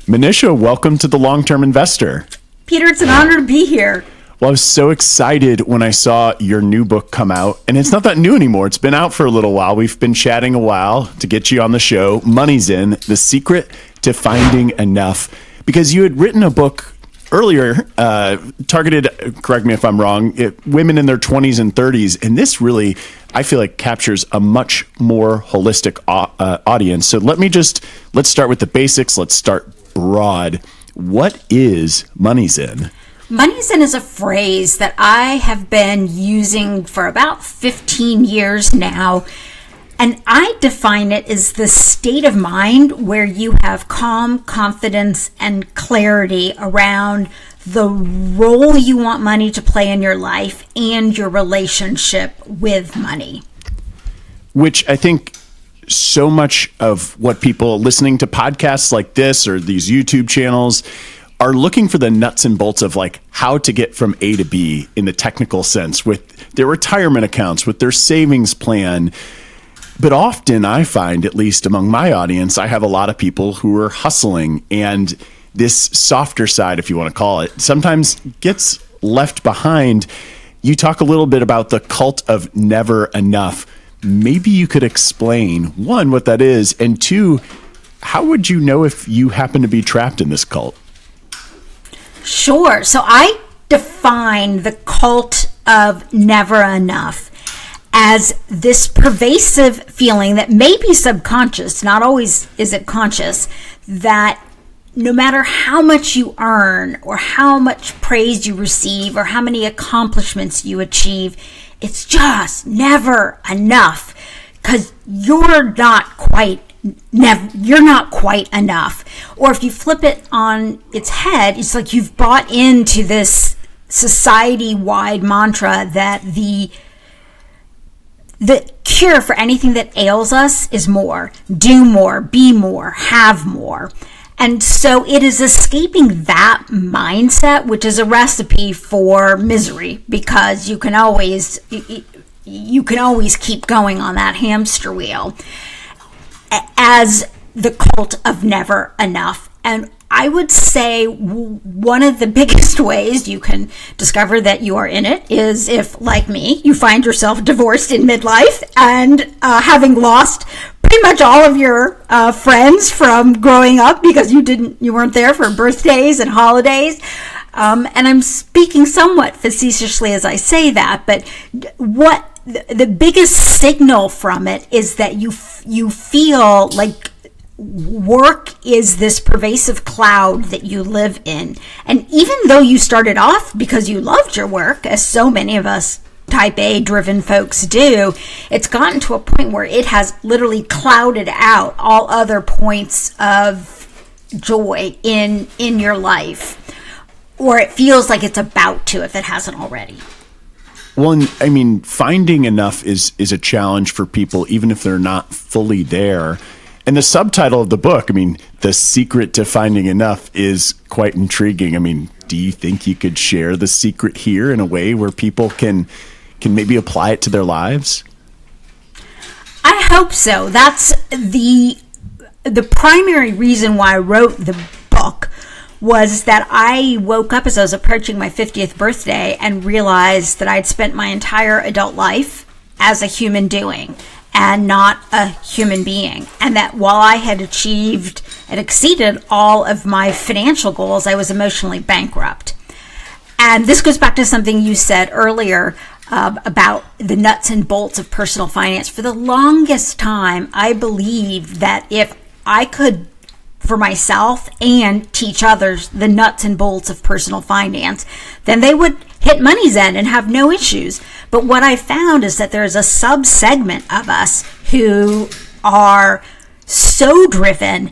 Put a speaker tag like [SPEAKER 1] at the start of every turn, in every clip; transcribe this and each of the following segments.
[SPEAKER 1] Manisha, welcome to The Long-Term Investor.
[SPEAKER 2] Peter, it's an honor to be here.
[SPEAKER 1] Well, I was so excited when I saw your new book come out, and it's not that new anymore. It's been out for a little while. We've been chatting a while to get you on the show. Money Zen, The Secret to Finding Enough, because you had written a book earlier targeted, correct me if I'm wrong, women in their 20s and 30s, and this really, I feel like, captures a much more holistic audience. So let's start with the basics. Let's start broad. What is Money Zen?
[SPEAKER 2] Money Zen is a phrase that I have been using for about 15 years now. And I define it as the state of mind where you have calm, confidence, and clarity around the role you want money to play in your life and your relationship with money.
[SPEAKER 1] Which I think so much of what people listening to podcasts like this or these YouTube channels are looking for the nuts and bolts of, like, how to get from A to B in the technical sense with their retirement accounts, with their savings plan. But often I find, at least among my audience, I have a lot of people who are hustling, and this softer side, if you want to call it, sometimes gets left behind. You talk a little bit about the cult of never enough. Maybe you could explain, one, what that is, and two, how would you know if you happen to be trapped in this cult?
[SPEAKER 2] Sure. So I define the cult of never enough as this pervasive feeling that may be subconscious, not always is it conscious, that no matter how much you earn or how much praise you receive or how many accomplishments you achieve, it's just never enough because you're not quite enough. Or if you flip it on its head, it's like you've bought into this society-wide mantra that the cure for anything that ails us is more, do more, be more, have more. And so it is escaping that mindset, which is a recipe for misery, because you can always keep going on that hamster wheel as the cult of never enough. And I would say one of the biggest ways you can discover that you are in it is if, like me, you find yourself divorced in midlife and having lost pretty much all of your friends from growing up because you weren't there for birthdays and holidays. And I'm speaking somewhat facetiously as I say that, but what the biggest signal from it is that you feel like work is this pervasive cloud that you live in. And even though you started off because you loved your work, as so many of us type A driven folks do, it's gotten to a point where it has literally clouded out all other points of joy in your life, or it feels like it's about to, if it hasn't already.
[SPEAKER 1] Well, I mean, finding enough is a challenge for people, even if they're not fully there. And the subtitle of the book, I mean, The Secret to Finding Enough, is quite intriguing. I mean, do you think you could share the secret here in a way where people can maybe apply it to their lives?
[SPEAKER 2] I hope so. That's the primary reason why I wrote the book, was that I woke up as I was approaching my 50th birthday and realized that I'd spent my entire adult life as a human doing and not a human being. And that while I had achieved and exceeded all of my financial goals, I was emotionally bankrupt. And this goes back to something you said earlier about the nuts and bolts of personal finance. For the longest time, I believed that if I could, for myself and teach others, the nuts and bolts of personal finance, then they would hit Money Zen and have no issues. But what I found is that there is a sub-segment of us who are so driven,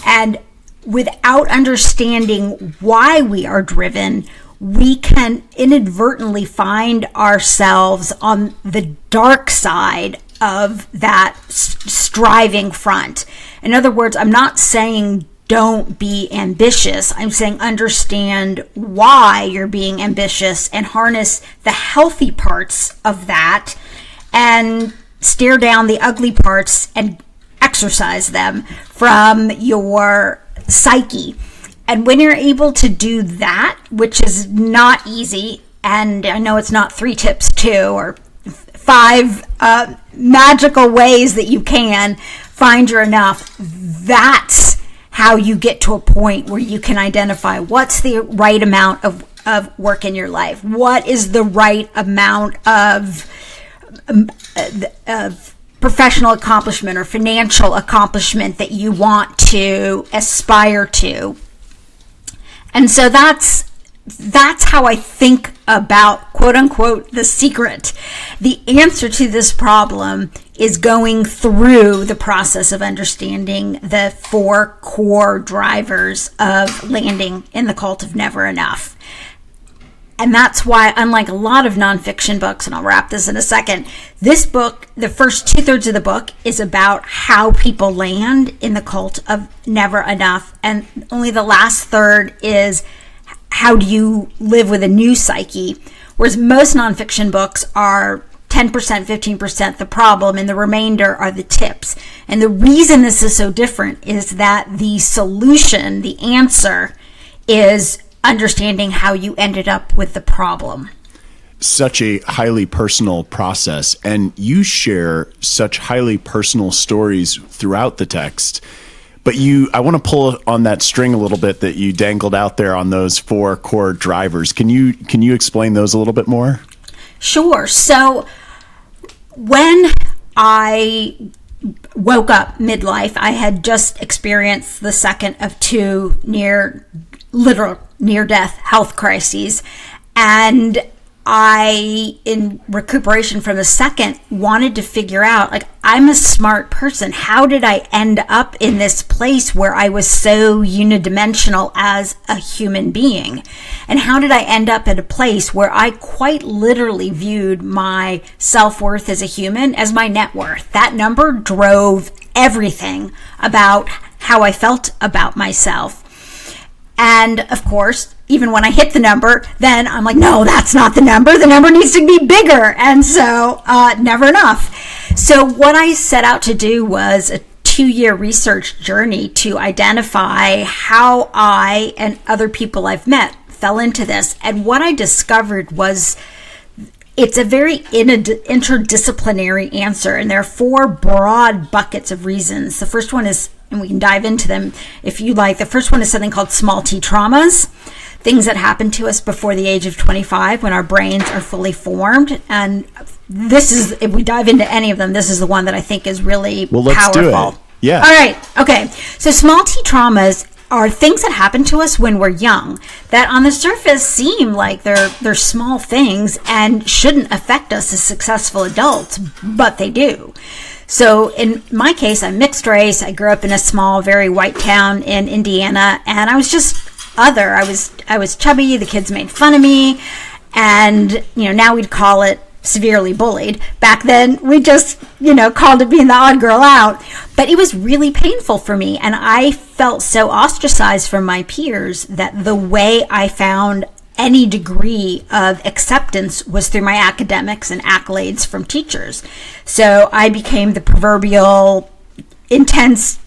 [SPEAKER 2] and without understanding why we are driven, we can inadvertently find ourselves on the dark side of that striving front. In other words, I'm not saying don't be ambitious. I'm saying understand why you're being ambitious and harness the healthy parts of that and stare down the ugly parts and exercise them from your psyche. And when you're able to do that, which is not easy, and I know it's not 3 tips, 2 or 5 magical ways that you can find your enough, that's how you get to a point where you can identify what's the right amount of work in your life. What is the right amount of professional accomplishment or financial accomplishment that you want to aspire to. And so that's how I think about, quote unquote, the secret. The answer to this problem is going through the process of understanding the 4 core drivers of landing in the cult of never enough. And that's why, unlike a lot of nonfiction books, and I'll wrap this in a second, this book, the first 2/3 of the book is about how people land in the cult of never enough. And only the last third is how do you live with a new psyche. Whereas most nonfiction books are 10%, 15% the problem, and the remainder are the tips. And the reason this is so different is that the solution, the answer, is understanding how you ended up with the problem.
[SPEAKER 1] Such a highly personal process, and you share such highly personal stories throughout the text. But I want to pull on that string a little bit that you dangled out there on those 4 core drivers. Can you explain those a little bit more?
[SPEAKER 2] Sure. So when I woke up midlife, I had just experienced the second of 2 literal near-death health crises, and I, in recuperation from the second, wanted to figure out, like, I'm a smart person. How did I end up in this place where I was so unidimensional as a human being? And how did I end up at a place where I quite literally viewed my self-worth as a human as my net worth? That number drove everything about how I felt about myself. And of course, even when I hit the number, then I'm like, no, that's not the number. The number needs to be bigger. And so never enough. So what I set out to do was a 2-year research journey to identify how I and other people I've met fell into this. And what I discovered was it's a very interdisciplinary answer. And there are 4 broad buckets of reasons. The first one is, and we can dive into them if you like. The first one is something called small t traumas, things that happen to us before the age of 25 when our brains are fully formed. And this is, if we dive into any of them, this is the one that I think is really
[SPEAKER 1] let's
[SPEAKER 2] powerful.
[SPEAKER 1] Do it. Yeah.
[SPEAKER 2] All right. Okay. So small t traumas are things that happen to us when we're young that on the surface seem like they're small things and shouldn't affect us as successful adults, but they do. So in my case, I'm mixed race. I grew up in a small, very white town in Indiana, and I was just other. I was chubby. The kids made fun of me, and now we'd call it severely bullied. Back then, we just called it being the odd girl out. But it was really painful for me, and I felt so ostracized from my peers that the way I found any degree of acceptance was through my academics and accolades from teachers. So I became the proverbial intense,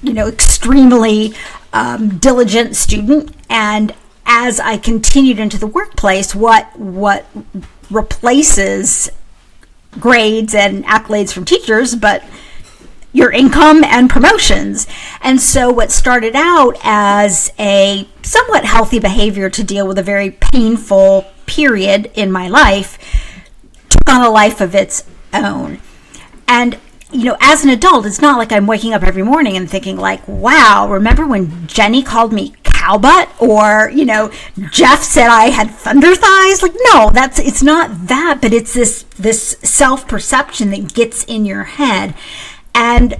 [SPEAKER 2] extremely diligent student. And as I continued into the workplace, what replaces grades and accolades from teachers, but your income and promotions. And so what started out as a somewhat healthy behavior to deal with a very painful period in my life took on a life of its own. And, as an adult, it's not like I'm waking up every morning and thinking like, wow, remember when Jenny called me cowbutt? Or, Jeff said I had thunder thighs? Like, no, it's not that, but it's this self-perception that gets in your head. And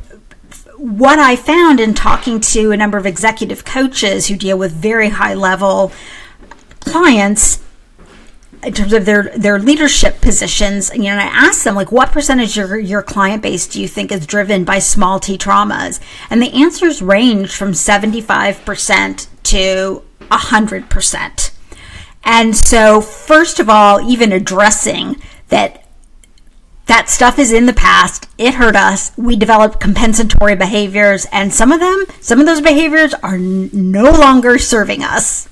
[SPEAKER 2] what I found in talking to a number of executive coaches who deal with very high level clients in terms of their leadership positions, and I asked them, like, what percentage of your client base do you think is driven by small t traumas? And the answers range from 75% to 100%. And so first of all, even addressing that that stuff is in the past. It hurt us. We developed compensatory behaviors, and some of those behaviors are no longer serving us.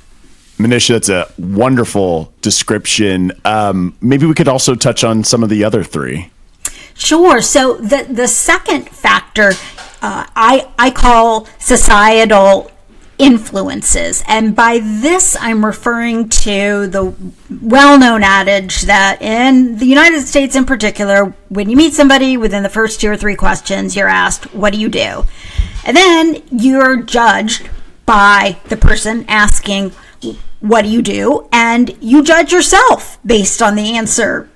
[SPEAKER 1] Manisha, that's a wonderful description. Maybe we could also touch on some of the other three.
[SPEAKER 2] Sure. So the second factor I call societal influences. And by this, I'm referring to the well-known adage that in the United States in particular, when you meet somebody, within the first 2 or 3 questions, you're asked, what do you do? And then you're judged by the person asking, what do you do? And you judge yourself based on the answer,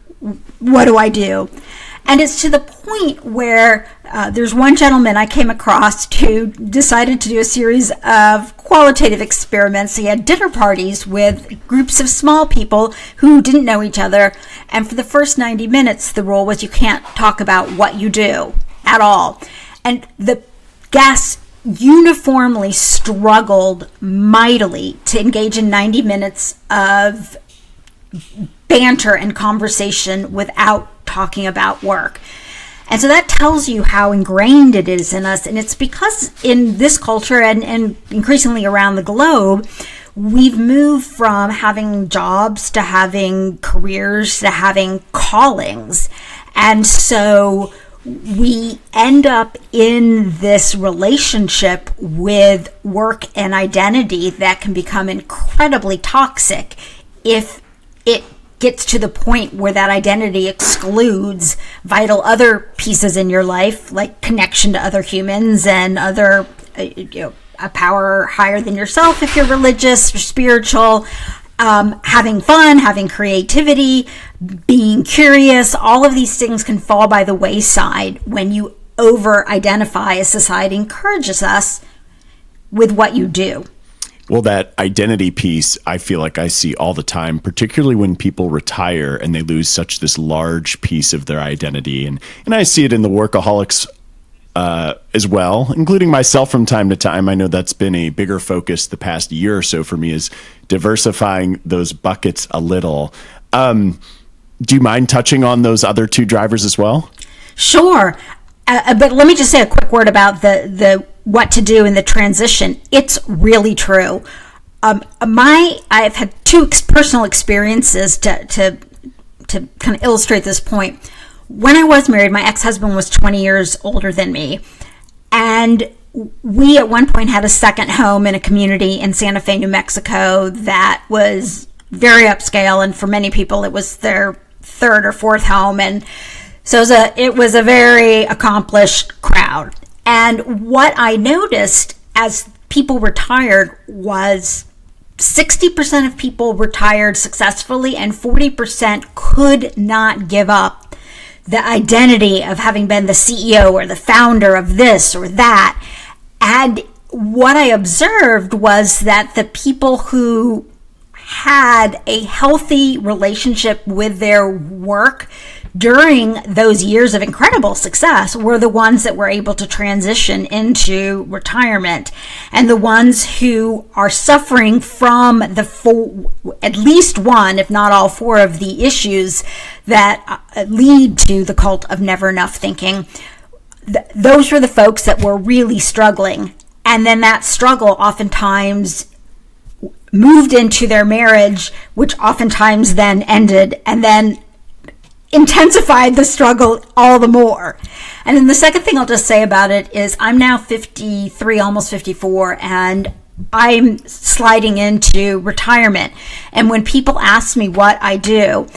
[SPEAKER 2] what do I do? And it's to the point where there's one gentleman I came across who decided to do a series of qualitative experiments. He had dinner parties with groups of small people who didn't know each other. And for the first 90 minutes, the rule was you can't talk about what you do at all. And the guests uniformly struggled mightily to engage in 90 minutes of banter and conversation without talking about work. And so that tells you how ingrained it is in us. And it's because in this culture and increasingly around the globe, we've moved from having jobs to having careers to having callings. And so we end up in this relationship with work and identity that can become incredibly toxic if it gets to the point where that identity excludes vital other pieces in your life, like connection to other humans and other, a power higher than yourself if you're religious or spiritual, having fun, having creativity, being curious. All of these things can fall by the wayside when you over-identify, as society encourages us, with what you do.
[SPEAKER 1] Well, that identity piece, I feel like I see all the time, particularly when people retire and they lose such this large piece of their identity. And I see it in the workaholics as well, including myself from time to time. I know that's been a bigger focus the past year or so for me, is diversifying those buckets a little. Do you mind touching on those other 2 drivers as well? Sure.
[SPEAKER 2] But let me just say a quick word about the what to do in the transition. It's really true. I've had 2 personal experiences to kind of illustrate this point. When I was married, my ex-husband was 20 years older than me. And we at one point had a second home in a community in Santa Fe, New Mexico that was very upscale. And for many people, it was their 3rd or 4th home. And so it was a very accomplished crowd. And what I noticed as people retired was 60% of people retired successfully and 40% could not give up the identity of having been the CEO or the founder of this or that. And what I observed was that the people who had a healthy relationship with their work during those years of incredible success were the ones that were able to transition into retirement. And the ones who are suffering from at least one, if not all 4 of the issues that lead to the cult of never enough thinking, those were the folks that were really struggling. And then that struggle oftentimes moved into their marriage, which oftentimes then ended, and then intensified the struggle all the more. And then the second thing I'll just say about it is I'm now 53, almost 54, and I'm sliding into retirement. And when people ask me what I do,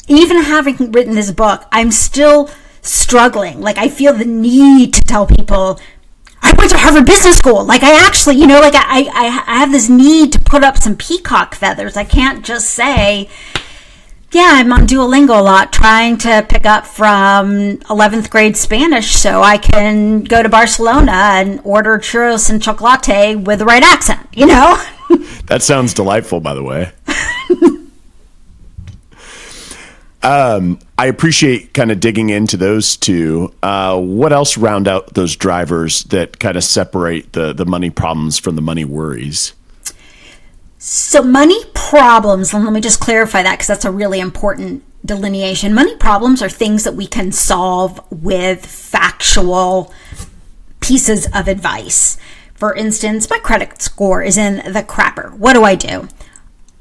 [SPEAKER 2] even having written this book, I'm still struggling. Like, I feel the need to tell people, I went to Harvard Business School. Like, I actually, I have this need to put up some peacock feathers. I can't just say, yeah, I'm on Duolingo a lot trying to pick up from 11th grade Spanish so I can go to Barcelona and order churros and chocolate with the right accent,
[SPEAKER 1] That sounds delightful, by the way. I appreciate kind of digging into those 2. What else round out those drivers that kind of separate the money problems from the money worries?
[SPEAKER 2] So money problems, and let me just clarify that because that's a really important delineation. Money problems are things that we can solve with factual pieces of advice. For instance, my credit score is in the crapper. What do?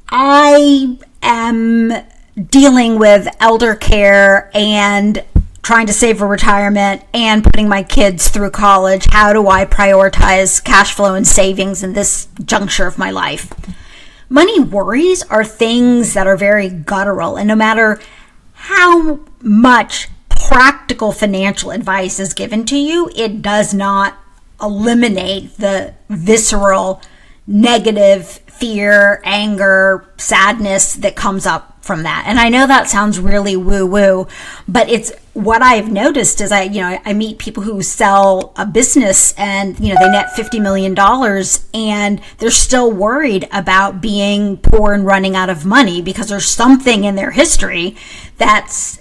[SPEAKER 2] I am dealing with elder care and trying to save for retirement and putting my kids through college. How do I prioritize cash flow and savings in this juncture of my life? Money worries are things that are very guttural, and no matter how much practical financial advice is given to you, it does not eliminate the visceral, negative fear, anger, sadness that comes up from that. And I know that sounds really woo-woo, but it's what I've noticed is I meet people who sell a business and, they net $50 million and they're still worried about being poor and running out of money because there's something in their history that's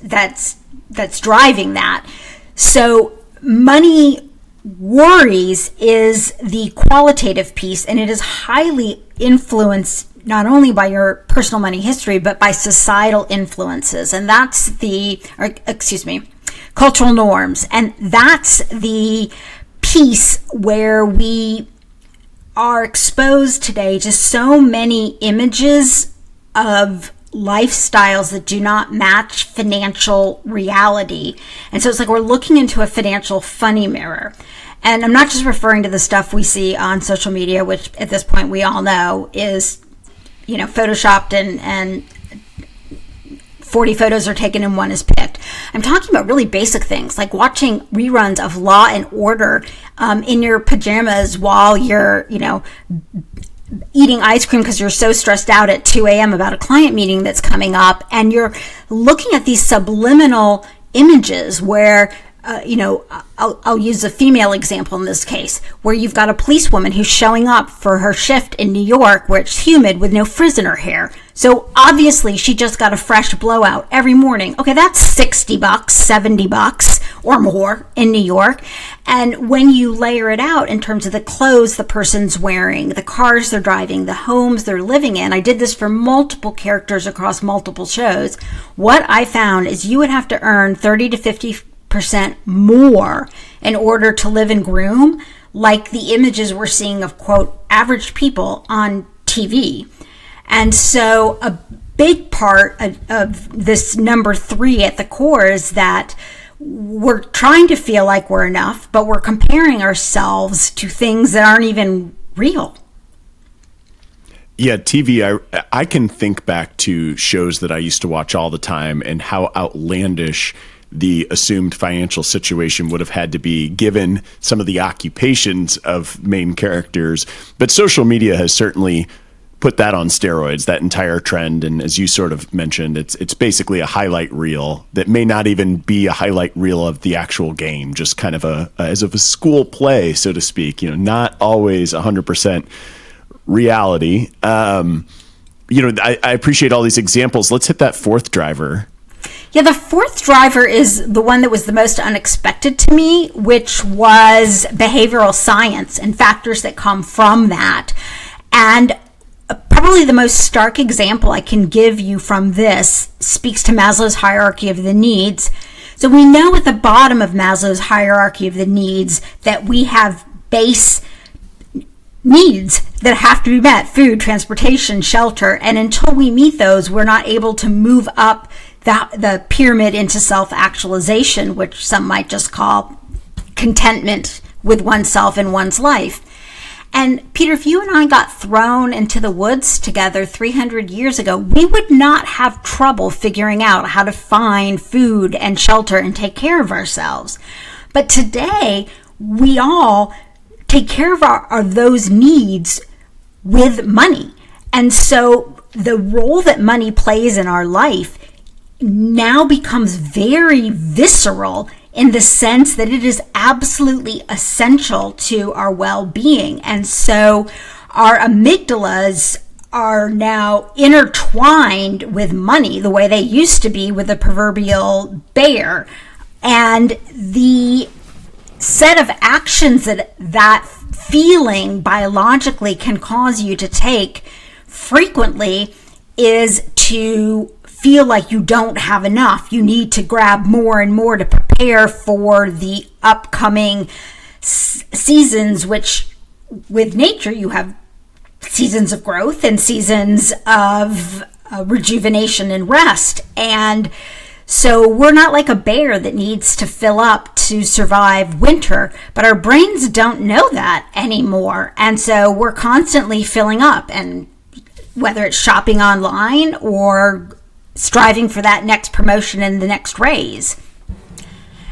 [SPEAKER 2] driving that. So money worries is the qualitative piece, and it is highly influenced not only by your personal money history, but by societal influences. And that's cultural norms. And that's the piece where we are exposed today to so many images of lifestyles that do not match financial reality. And so it's like we're looking into a financial funny mirror. And I'm not just referring to the stuff we see on social media, which at this point we all know is photoshopped and 40 photos are taken and one is picked. I'm talking about really basic things like watching reruns of Law and Order in your pajamas while you're, eating ice cream because you're so stressed out at 2 a.m. about a client meeting that's coming up. And you're looking at these subliminal images where I'll use a female example in this case, where you've got a policewoman who's showing up for her shift in New York where it's humid with no frizz in her hair. So obviously she just got a fresh blowout every morning. Okay, that's $60, $70 or more in New York. And when you layer it out in terms of the clothes the person's wearing, the cars they're driving, the homes they're living in, I did this for multiple characters across multiple shows. What I found is you would have to earn 30 to 50% more in order to live and groom like the images we're seeing of, quote, average people on TV. And so a big part of this number 3 at the core is that we're trying to feel like we're enough, but we're comparing ourselves to things that aren't even real.
[SPEAKER 1] Yeah, TV, I can think back to shows that I used to watch all the time and how outlandish the assumed financial situation would have had to be given some of the occupations of main characters. But social media has certainly put that on steroids, that entire trend. And as you sort of mentioned, it's basically a highlight reel that may not even be a highlight reel of the actual game, just kind of as of a school play, so to speak, not always 100% reality. I appreciate all these examples. Let's hit that fourth driver.
[SPEAKER 2] Yeah, the fourth driver is the one that was the most unexpected to me, which was behavioral science and factors that come from that. And probably the most stark example I can give you from this speaks to Maslow's hierarchy of the needs. So we know at the bottom of Maslow's hierarchy of the needs that we have base needs that have to be met: food, transportation, shelter. And until we meet those, we're not able to move up the pyramid into self-actualization, which some might just call contentment with oneself and one's life. And Peter, if you and I got thrown into the woods together 300 years ago, we would not have trouble figuring out how to find food and shelter and take care of ourselves. But today, we all take care of those needs with money. And so the role that money plays in our life now becomes very visceral in the sense that it is absolutely essential to our well-being. And so our amygdalas are now intertwined with money the way they used to be with the proverbial bear. And the set of actions that feeling biologically can cause you to take frequently is to feel like you don't have enough. You need to grab more and more to prepare for the upcoming seasons, which with nature, you have seasons of growth and seasons of rejuvenation and rest. And so we're not like a bear that needs to fill up to survive winter, but our brains don't know that anymore. And so we're constantly filling up, and whether it's shopping online or striving for that next promotion and the next raise.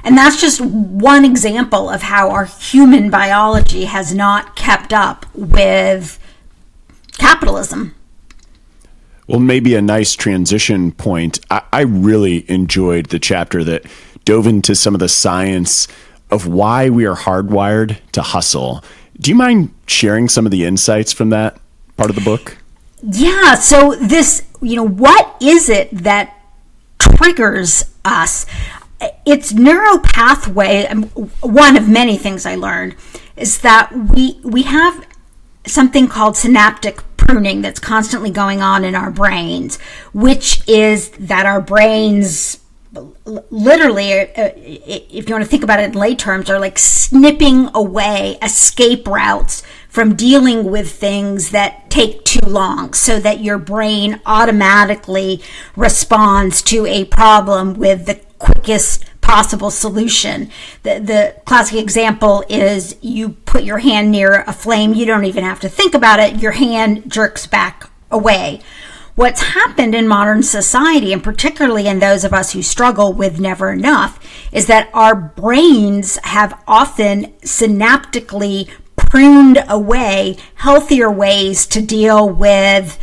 [SPEAKER 2] And that's just one example of how our human biology has not kept up with capitalism.
[SPEAKER 1] Well, maybe a nice transition point. I really enjoyed the chapter that dove into some of the science of why we are hardwired to hustle. Do you mind sharing some of the insights from that part of the book?
[SPEAKER 2] Yeah. So this, what is it that triggers us? It's neuropathway. One of many things I learned is that we have something called synaptic pruning that's constantly going on in our brains, which is that our brains literally, if you want to think about it in lay terms, are like snipping away escape routes from dealing with things that take too long, so that your brain automatically responds to a problem with the quickest possible solution. The classic example is you put your hand near a flame, you don't even have to think about it, your hand jerks back away. What's happened in modern society, and particularly in those of us who struggle with never enough, is that our brains have often synaptically pruned away healthier ways to deal with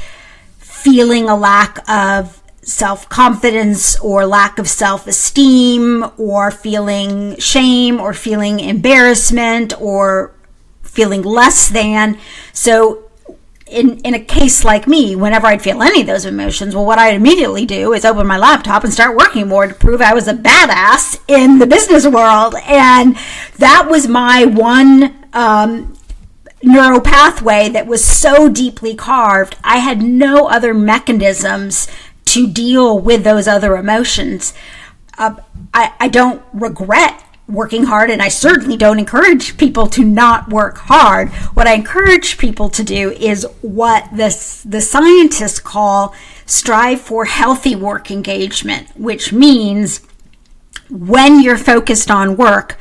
[SPEAKER 2] feeling a lack of self-confidence or lack of self-esteem, or feeling shame or feeling embarrassment or feeling less than. So in a case like me, whenever I'd feel any of those emotions, well, what I'd immediately do is open my laptop and start working more to prove I was a badass in the business world. And that was my one neuropathway that was so deeply carved. I had no other mechanisms to deal with those other emotions. I don't regret working hard, and I certainly don't encourage people to not work hard. What I encourage people to do is what the scientists call strive for healthy work engagement, which means when you're focused on work,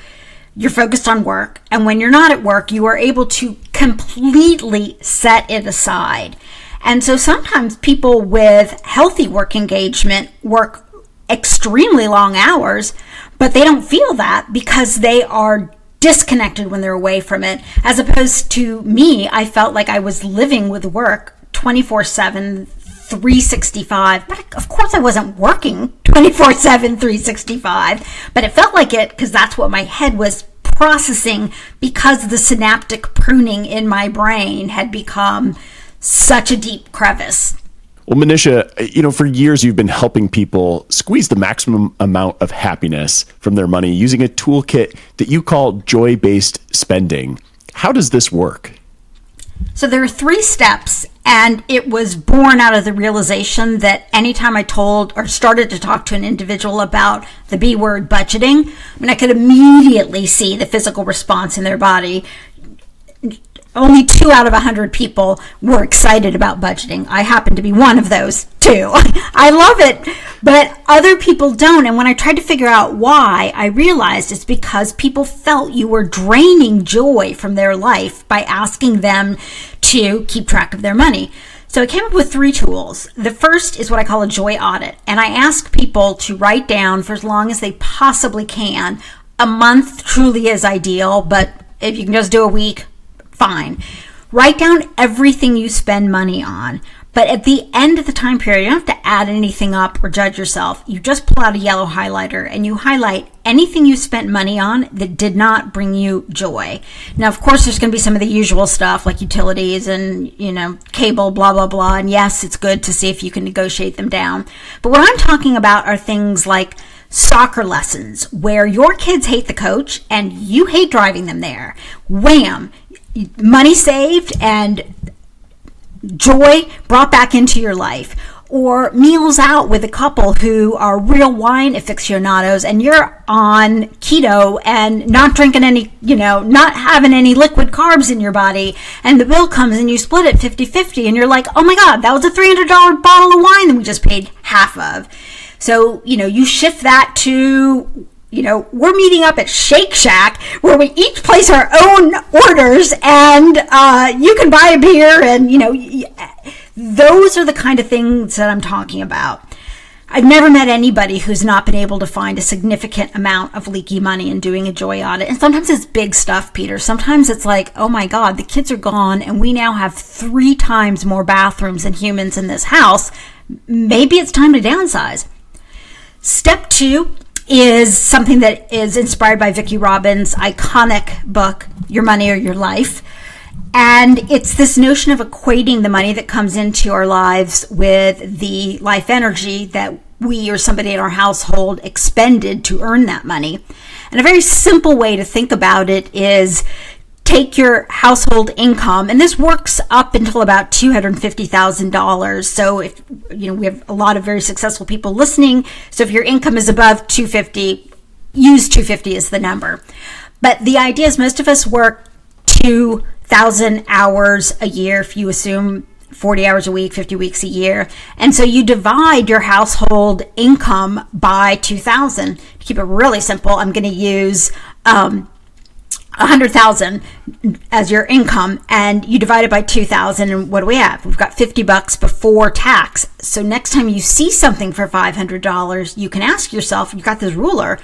[SPEAKER 2] you're focused on work, and when you're not at work, you are able to completely set it aside. And so sometimes people with healthy work engagement work extremely long hours, but they don't feel that because they are disconnected when they're away from it. As opposed to me, I felt like I was living with work 24/7, 365. But of course I wasn't working 24/7, 365, but it felt like it because that's what my head was processing, because the synaptic pruning in my brain had become such a deep crevice.
[SPEAKER 1] Well, Manisha, for years you've been helping people squeeze the maximum amount of happiness from their money using a toolkit that you call joy-based spending. How does this work?
[SPEAKER 2] So there are 3 steps, and it was born out of the realization that anytime I told or started to talk to an individual about the B word, budgeting, I could immediately see the physical response in their body. Only 2 out of 100 people were excited about budgeting. I happen to be one of those 2. I love it, but other people don't. And when I tried to figure out why, I realized it's because people felt you were draining joy from their life by asking them to keep track of their money. So I came up with 3 tools. The first is what I call a joy audit. And I ask people to write down, for as long as they possibly can, a month truly is ideal, but if you can just do a week, fine. Write down everything you spend money on, but at the end of the time period, you don't have to add anything up or judge yourself. You just pull out a yellow highlighter and you highlight anything you spent money on that did not bring you joy. Now, of course, there's going to be some of the usual stuff like utilities and, cable, blah, blah, blah. And yes, it's good to see if you can negotiate them down. But what I'm talking about are things like soccer lessons where your kids hate the coach and you hate driving them there. Wham! Money saved, and joy brought back into your life, or meals out with a couple who are real wine aficionados and you're on keto and not drinking any, not having any liquid carbs in your body, and the bill comes and you split it 50-50 and you're like, oh my God, that was a $300 bottle of wine that we just paid half of. So, you shift that to, we're meeting up at Shake Shack where we each place our own orders, and you can buy a beer, and, those are the kind of things that I'm talking about. I've never met anybody who's not been able to find a significant amount of leaky money in doing a joy audit. And sometimes it's big stuff, Peter. Sometimes it's like, oh my God, the kids are gone and we now have 3 times more bathrooms than humans in this house. Maybe it's time to downsize. Step 2 is something that is inspired by Vicki Robbins' iconic book, Your Money or Your Life. And it's this notion of equating the money that comes into our lives with the life energy that we or somebody in our household expended to earn that money. And a very simple way to think about it is take your household income, and this works up until about $250,000. So if, we have a lot of very successful people listening. So if your income is above 250, use 250 as the number. But the idea is most of us work 2,000 hours a year, if you assume 40 hours a week, 50 weeks a year. And so you divide your household income by 2,000. To keep it really simple, I'm going to use 100,000 as your income, and you divide it by 2,000, and what do we have? We've got $50 before tax. So next time you see something for $500, you can ask yourself, you've got this ruler,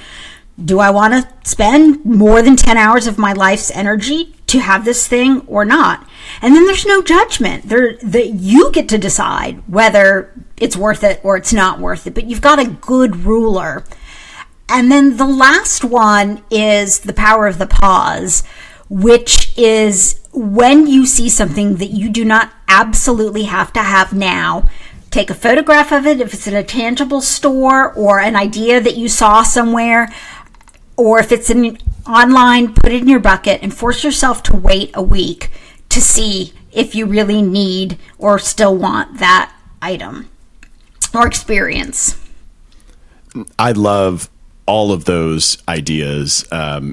[SPEAKER 2] do I want to spend more than 10 hours of my life's energy to have this thing or not? And then there's no judgment. You get to decide whether it's worth it or it's not worth it, but you've got a good ruler. And then the last one is the power of the pause, which is when you see something that you do not absolutely have to have now, take a photograph of it if it's in a tangible store or an idea that you saw somewhere, or if it's online, put it in your bucket and force yourself to wait a week to see if you really need or still want that item or experience.
[SPEAKER 1] I love all of those ideas.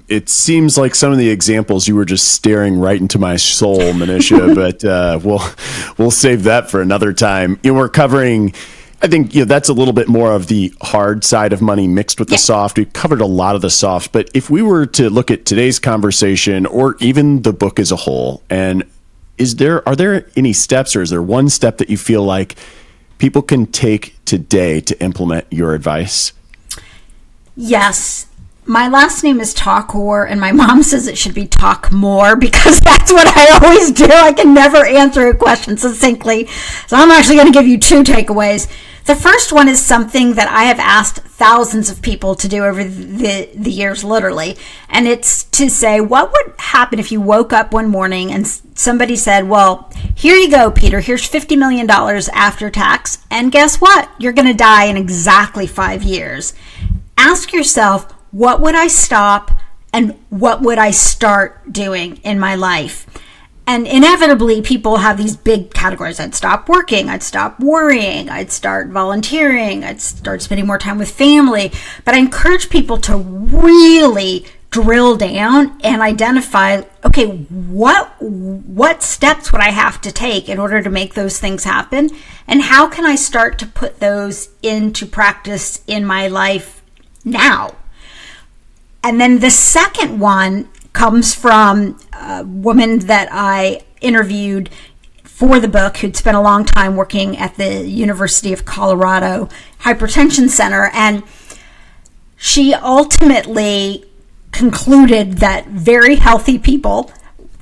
[SPEAKER 1] It seems like some of the examples you were just staring right into my soul, Manisha, but we'll save that for another time. We're covering, I think, that's a little bit more of the hard side of money mixed with the soft. We covered a lot of the soft, but if we were to look at today's conversation or even the book as a whole, and are there any steps, or is there one step that you feel like people can take today to implement your advice?
[SPEAKER 2] Yes. My last name is Thakor, and my mom says it should be talk more because that's what I always do. I can never answer a question succinctly. So I'm actually going to give you 2 takeaways. The first one is something that I have asked thousands of people to do over the years, literally. And it's to say, what would happen if you woke up one morning and somebody said, well, here you go, Peter, here's $50 million after tax. And guess what? You're going to die in exactly 5 years. Ask yourself, what would I stop and what would I start doing in my life? And inevitably, people have these big categories. I'd stop working. I'd stop worrying. I'd start volunteering. I'd start spending more time with family. But I encourage people to really drill down and identify, okay, what steps would I have to take in order to make those things happen? And how can I start to put those into practice in my life now? And then the second one comes from a woman that I interviewed for the book who'd spent a long time working at the University of Colorado Hypertension Center. And she ultimately concluded that very healthy people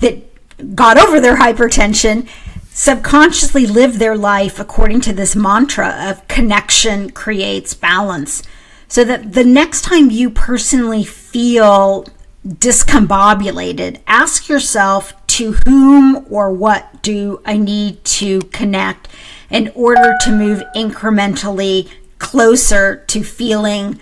[SPEAKER 2] that got over their hypertension subconsciously live their life according to this mantra of connection creates balance. So that the next time you personally feel discombobulated, ask yourself, to whom or what do I need to connect in order to move incrementally closer to feeling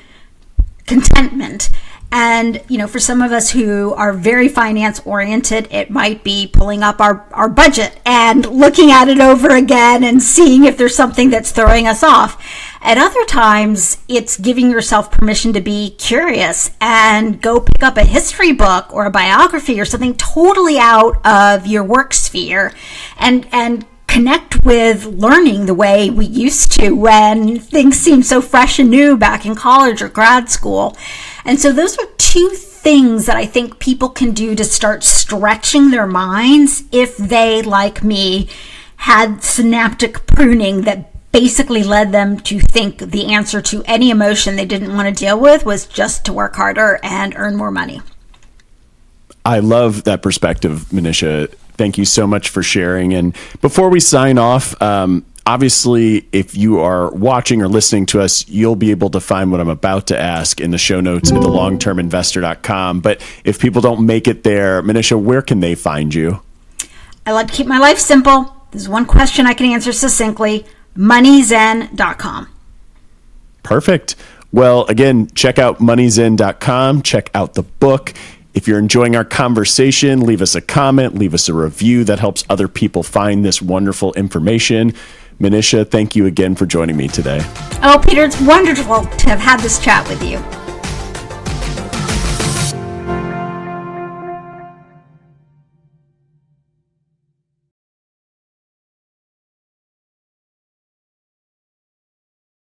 [SPEAKER 2] contentment? And, for some of us who are very finance oriented, it might be pulling up our budget and looking at it over again and seeing if there's something that's throwing us off. At other times, it's giving yourself permission to be curious and go pick up a history book or a biography or something totally out of your work sphere and connect with learning the way we used to when things seemed so fresh and new back in college or grad school. And so those are two things that I think people can do to start stretching their minds if they, like me, had synaptic pruning that basically led them to think the answer to any emotion they didn't want to deal with was just to work harder and earn more money.
[SPEAKER 1] I love that perspective, Manisha. Thank you so much for sharing. And before we sign off, obviously, if you are watching or listening to us, you'll be able to find what I'm about to ask in the show notes at thelongterminvestor.com. But if people don't make it there, Manisha, where can they find you?
[SPEAKER 2] I like to keep my life simple. There's one question I can answer succinctly: MoneyZen.com.
[SPEAKER 1] Perfect. Well, again, check out MoneyZen.com. Check out the book. If you're enjoying our conversation, leave us a comment, leave us a review. That helps other people find this wonderful information. Manisha, thank you again for joining me today.
[SPEAKER 2] Oh, Peter, it's wonderful to have had this chat with you.